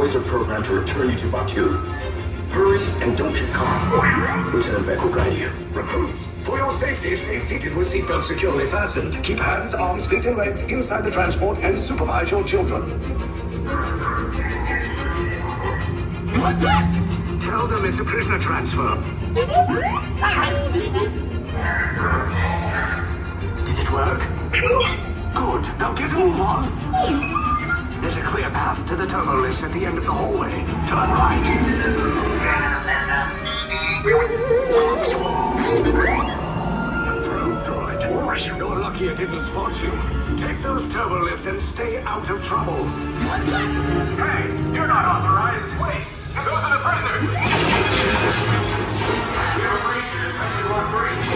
wizard program to return you to Batu. Hurry and don't get caught. Lieutenant Beck will guide you. Recruits, for your safety, stay seated with seatbelts securely fastened. Keep hands, arms, feet, and legs inside the transport and supervise your children. Tell them it's a prisoner transfer. Did it work? Good. Now get a move on. There's a clear path to the turbo lifts at the end of the hallway. Turn right. Probe droid. You're lucky it didn't spot you. Take those turbo lifts and stay out of trouble. Hey, you're not authorized. Wait, those are the prisoners. We have a breach in attention one breach.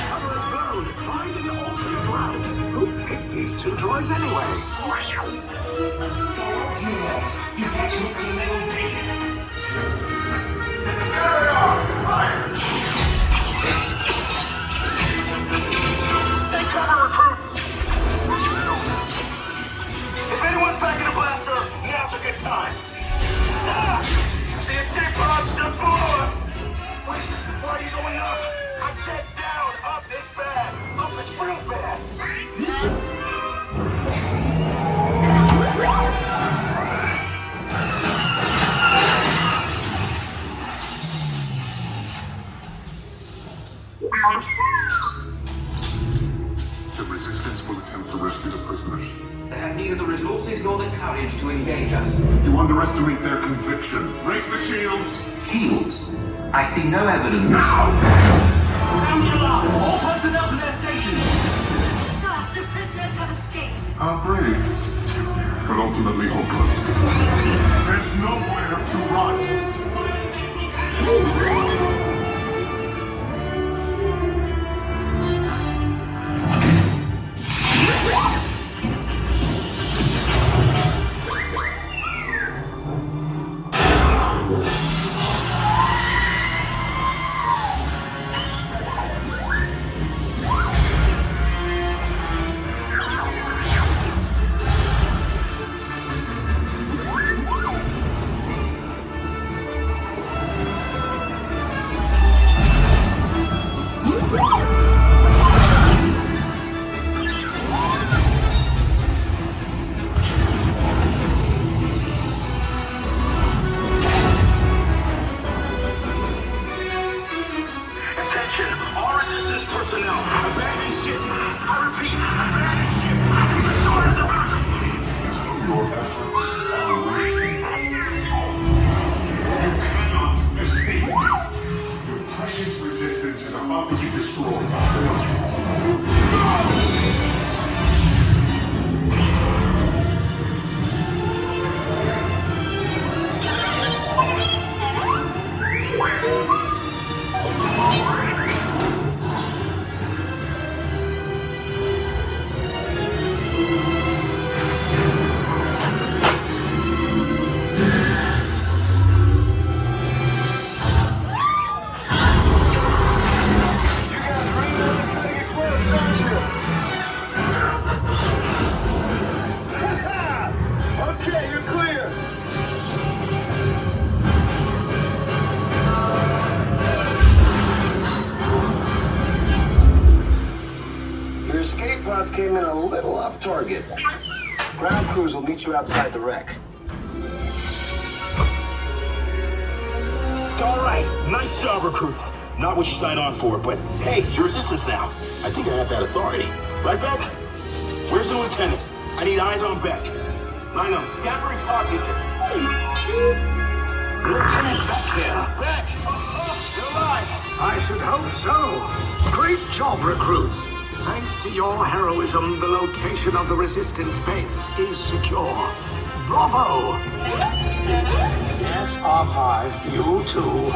Cover is blown. Find an alternate route. Who picked these two droids anyway? Detection to level D. There we are! Fire! Take cover, recruits! If anyone's packing a blaster, now's a good time. The escape pod's just below us! Wait, why are you going up? I said down! Up is bad! Up is real bad! The Resistance will attempt to rescue the prisoners. They have neither the resources nor the courage to engage us. You underestimate their conviction. Raise the shields! Shields? I see no evidence. Now! Sound the alarm! All personnel to their stations! Sir, the prisoners have escaped. How brave, but ultimately hopeless. There's nowhere to run. Your efforts are wasted. You cannot escape. Your precious resistance is about to be destroyed. Came in a little off target. Ground crews will meet you outside the wreck. All right, nice job, recruits. Not what you signed on for, but hey, you're resistance now. I think I have that authority. Right, Beck? Where's the lieutenant? I need eyes on Beck. Rhino, scan for his pocket. Lieutenant Beck here. Beck! You're alive! I should hope so. Great job, recruits. Thanks to your heroism, the location of the Resistance base is secure. Bravo! Yes, R5. You too.